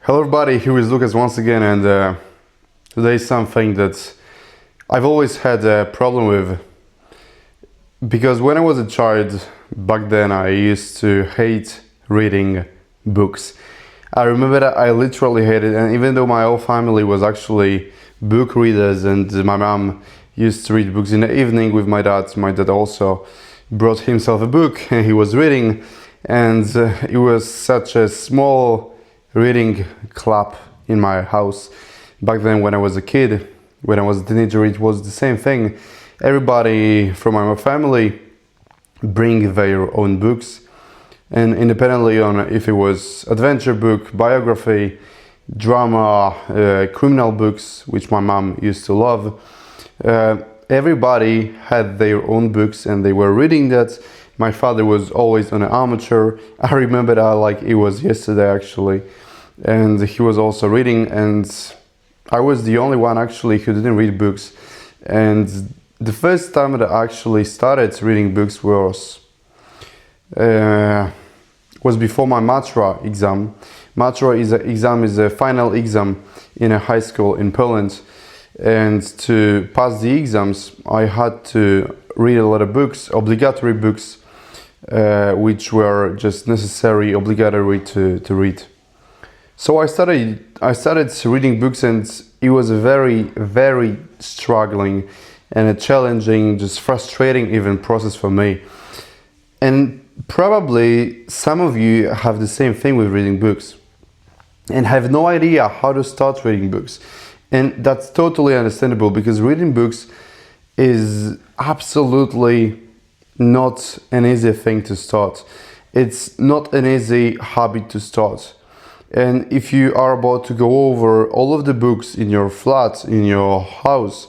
Hello everybody, here is Lucas once again, and today is something that I've always had a problem with, because when I was a child, back then I used to hate reading books. I remember that I literally hated it, and even though my whole family was actually book readers and my mom used to read books in the evening with my dad also brought himself a book and he was reading, and it was such a small reading club in my house. Back then when I was a kid, when I was a teenager, it was the same thing. Everybody from my family bring their own books, and independently on if it was adventure book, biography, drama, criminal books, which my mom used to love, everybody had their own books and they were reading that. My father was always an amateur. I remember that like it was yesterday actually, and he was also reading, and I was the only one actually who didn't read books. And the first time that I actually started reading books was before my Matra exam. Matra is a final exam in a high school in Poland, and to pass the exams I had to read a lot of books, obligatory books, which were just necessary, obligatory to read. So I started reading books, and it was a very struggling and a challenging, just frustrating even process for me. And probably some of you have the same thing with reading books and have no idea how to start reading books. And that's totally understandable, because reading books is absolutely not an easy thing to start. It's not an easy habit to start. And if you are about to go over all of the books in your flat, in your house,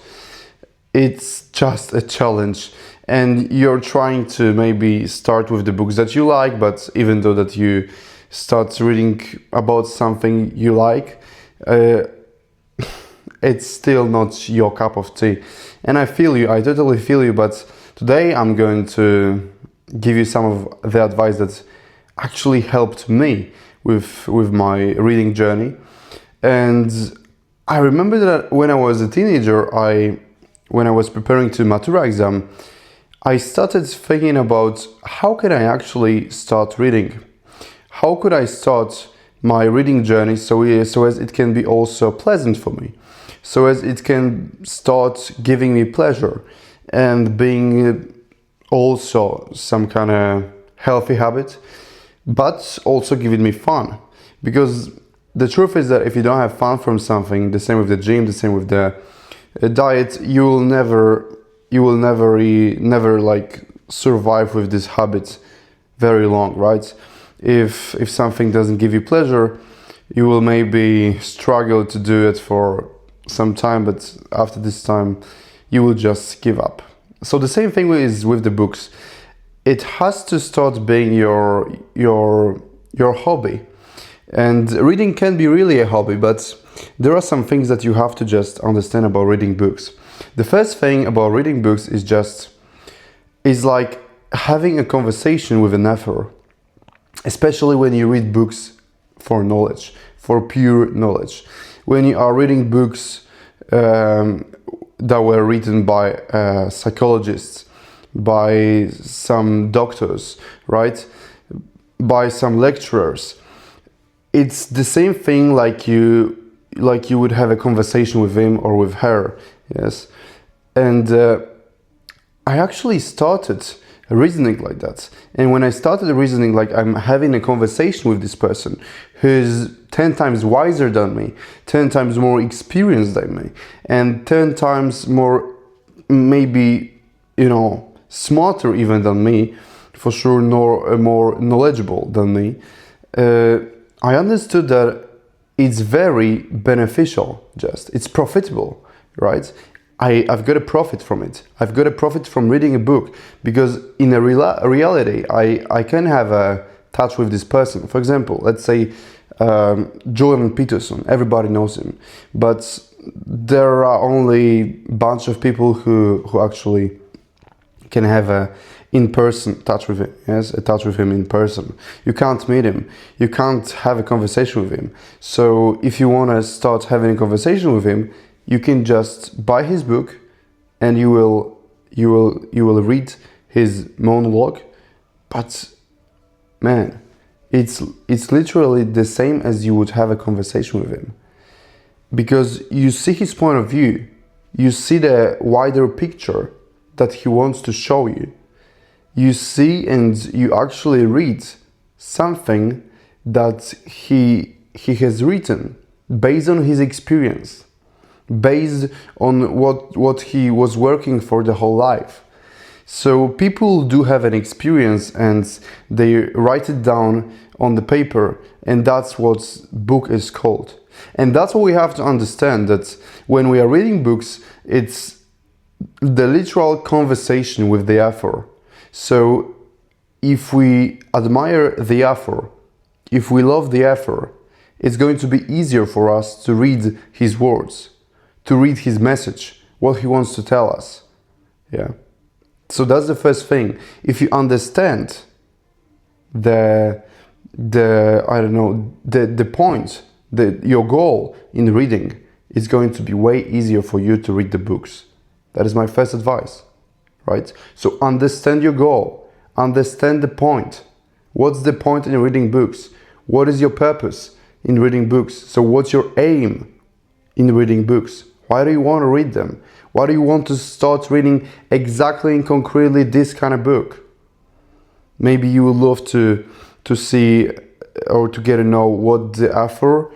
it's just a challenge. And you're trying to maybe start with the books that you like, but even though that you start reading about something you like, it's still not your cup of tea. And I feel you, I totally feel you, but today I'm going to give you some of the advice that actually helped me with my reading journey. And I remember that when I was a teenager, when I was preparing to Matura exam, I started thinking about how can I actually start reading? How could I start my reading journey so as it can be also pleasant for me, so as it can start giving me pleasure and being also some kind of healthy habit, but also giving me fun. Because the truth is that if you don't have fun from something, the same with the gym, the same with the diet, you will never like survive with this habit very long, right? If something doesn't give you pleasure, you will maybe struggle to do it for some time, but after this time you will just give up. So the same thing is with the books. It has to start being your hobby. And reading can be really a hobby, but there are some things that you have to just understand about reading books. The first thing about reading books is like having a conversation with an author, especially when you read books for knowledge, for pure knowledge. When you are reading books that were written by psychologists, by some doctors, right? By some lecturers. It's the same thing like you would have a conversation with him or with her, yes. And I actually started reasoning like that. And when I started reasoning like I'm having a conversation with this person who's 10 times wiser than me, 10 times more experienced than me, and 10 times more, maybe, smarter even than me, for sure, more knowledgeable than me, I understood that it's very beneficial, it's profitable, right? I've got a profit from it. I've got a profit from reading a book, because in a reality, I can have a touch with this person. For example, let's say Jordan Peterson, everybody knows him, but there are only a bunch of people who actually can have a in person, touch with him, yes, a touch with him in person. You can't meet him, you can't have a conversation with him. So if you want to start having a conversation with him, you can just buy his book, and you will read his monologue. But man, it's literally the same as you would have a conversation with him, because you see his point of view, you see the wider picture that he wants to show you. You see and you actually read something that he has written based on his experience, based on what he was working for the whole life. So people do have an experience and they write it down on the paper, and that's what book is called. And that's what we have to understand, that when we are reading books, it's the literal conversation with the author. So if we admire the author, if we love the author, it's going to be easier for us to read his words, to read his message, what he wants to tell us. Yeah. So that's the first thing. If you understand the point, your goal in reading, it's going to be way easier for you to read the books. That is my first advice, right? So understand your goal, understand the point. What's the point in reading books? What is your purpose in reading books? So what's your aim in reading books? Why do you want to read them? Why do you want to start reading exactly and concretely this kind of book? Maybe you would love to see or to get to know what the author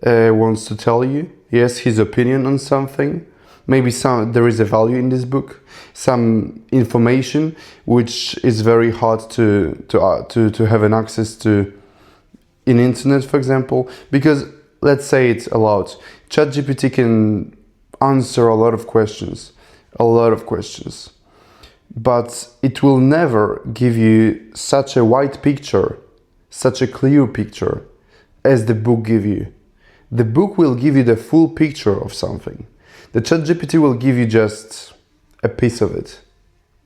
wants to tell you. Yes, his opinion on something. Maybe there is a value in this book, some information which is very hard to have an access to in internet, for example. Because let's say it's allowed, ChatGPT can answer a lot of questions, but it will never give you such a wide picture, such a clear picture as the book give you. The book will give you the full picture of something. The ChatGPT will give you just a piece of it,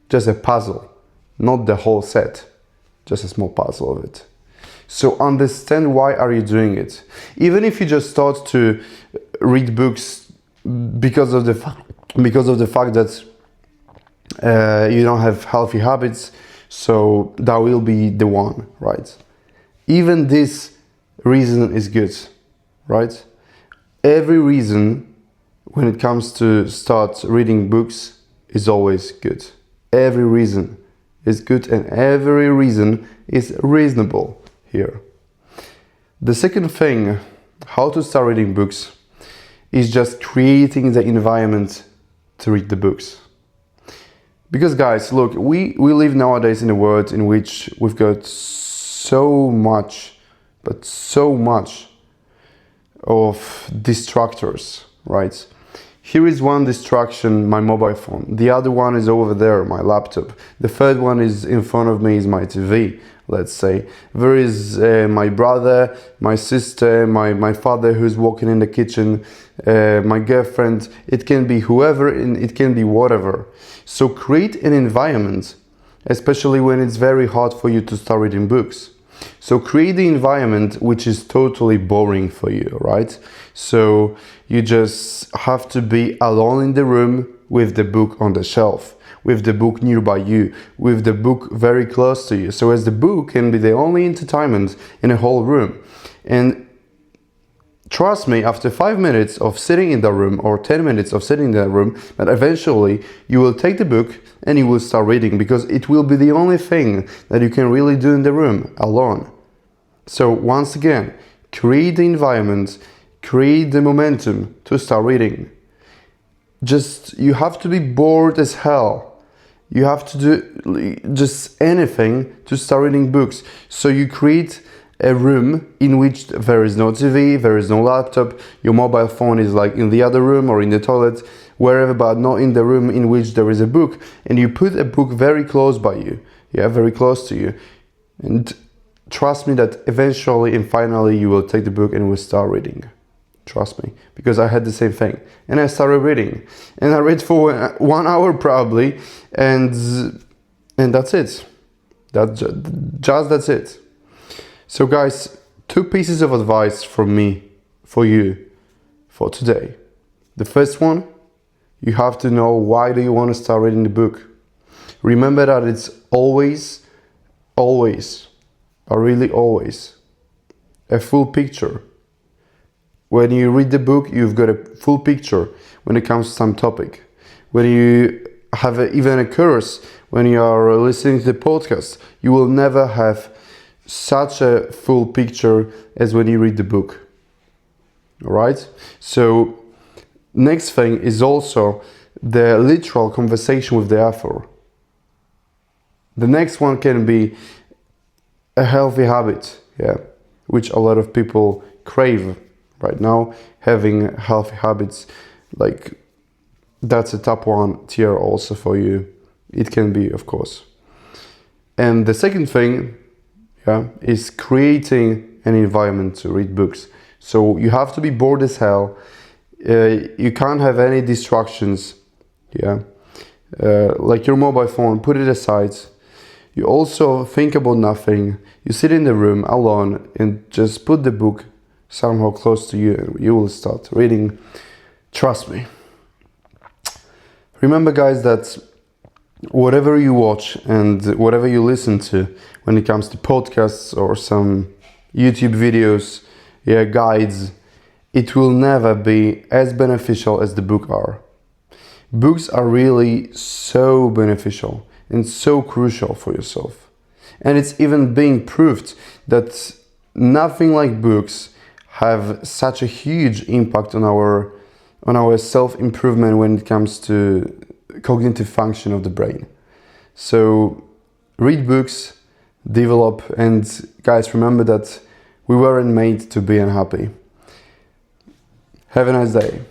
just a puzzle, not the whole set, just a small puzzle of it. So understand why are you doing it. Even if you just start to read books because of the fact that you don't have healthy habits, so that will be the one, right? Even this reason is good, right? Every reason when it comes to start reading books is always good. Every reason is good, and every reason is reasonable here. The second thing, how to start reading books, is just creating the environment to read the books. Because guys, look, we live nowadays in a world in which we've got so much of distractors, right? Here is one distraction, my mobile phone. The other one is over there, my laptop. The third one is in front of me, is my TV, let's say. There is my brother, my sister, my father who's walking in the kitchen, my girlfriend. It can be whoever, and it can be whatever. So create an environment, especially when it's very hard for you to start reading books. So create the environment which is totally boring for you, right? So you just have to be alone in the room with the book on the shelf, with the book nearby you, with the book very close to you. So as the book can be the only entertainment in a whole room. And trust me, after 5 minutes of sitting in the room or 10 minutes of sitting in the room, that eventually you will take the book and you will start reading, because it will be the only thing that you can really do in the room alone. So once again, create the environment, create the momentum to start reading. You have to be bored as hell. You have to do just anything to start reading books. So you create a room in which there is no TV, there is no laptop, your mobile phone is like in the other room or in the toilet, wherever, but not in the room in which there is a book. And you put a book very close by you, very close to you. And trust me that eventually and finally you will take the book and will start reading. Trust me, because I had the same thing. And I started reading. And I read for 1 hour probably, and And that's it. That's it. So guys, 2 pieces of advice from me for you for today. The first one, you have to know why do you want to start reading the book. Remember that it's always, really always, a full picture. When you read the book, you've got a full picture when it comes to some topic. When you have even a course, when you are listening to the podcast, you will never have such a full picture as when you read the book. All right? So, next thing is also the literal conversation with the author. The next one can be a healthy habit, which a lot of people crave right now, having healthy habits. Like, that's a top 1 tier also for you. It can be, of course. And the second thing, is creating an environment to read books. So you have to be bored as hell. You can't have any distractions, like your mobile phone, put it aside. You also think about nothing. You sit in the room alone and just put the book somehow close to you and you will start reading. Trust me. Remember guys that whatever you watch and whatever you listen to when it comes to podcasts or some YouTube videos, guides, it will never be as beneficial as the book are. Books are really so beneficial and so crucial for yourself. And it's even being proved that nothing like books have such a huge impact on our self-improvement when it comes to cognitive function of the brain. So read books, develop, and guys, remember that we weren't made to be unhappy. Have a nice day.